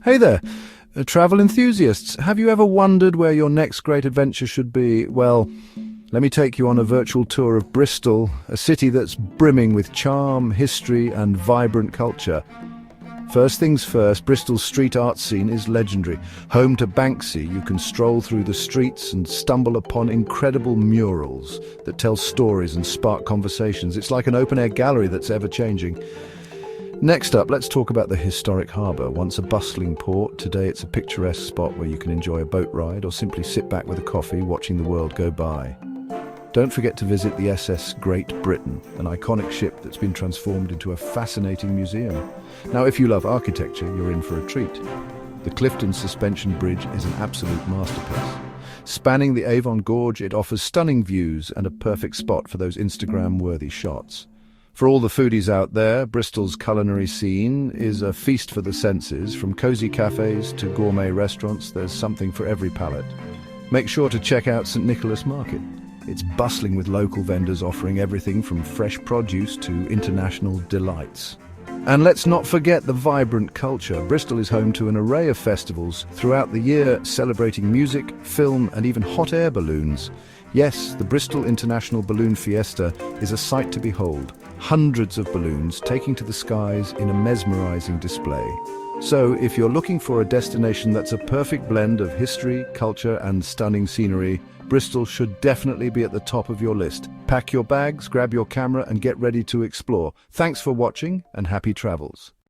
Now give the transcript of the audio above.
Hey there, travel enthusiasts. Have you ever wondered where your next great adventure should be? Well, let me take you on a virtual tour of Bristol, a city that's brimming with charm, history, and vibrant culture. First things first, Bristol's street art scene is legendary. Home to Banksy, you can stroll through the streets and stumble upon incredible murals that tell stories and spark conversations. It's like an open-air gallery that's ever-changing. Next up, let's talk about the historic harbour. Once a bustling port, today it's a picturesque spot where you can enjoy a boat ride or simply sit back with a coffee watching the world go by. Don't forget to visit the SS Great Britain, an iconic ship that's been transformed into a fascinating museum. Now, if you love architecture, you're in for a treat. The Clifton Suspension Bridge is an absolute masterpiece. Spanning the Avon Gorge, it offers stunning views and a perfect spot for those Instagram-worthy shots. For all the foodies out there, Bristol's culinary scene is a feast for the senses. From cosy cafes to gourmet restaurants, there's something for every palate. Make sure to check out St Nicholas Market. It's bustling with local vendors offering everything from fresh produce to international delights. And let's not forget the vibrant culture. Bristol is home to an array of festivals throughout the year, celebrating music, film, and even hot air balloons. Yes, the Bristol International Balloon Fiesta is a sight to behold. Hundreds of balloons taking to the skies in a mesmerizing display. So, if you're looking for a destination that's a perfect blend of history, culture, and stunning scenery, Bristol should definitely be at the top of your list. Pack your bags, grab your camera, and get ready to explore. Thanks for watching, and happy travels.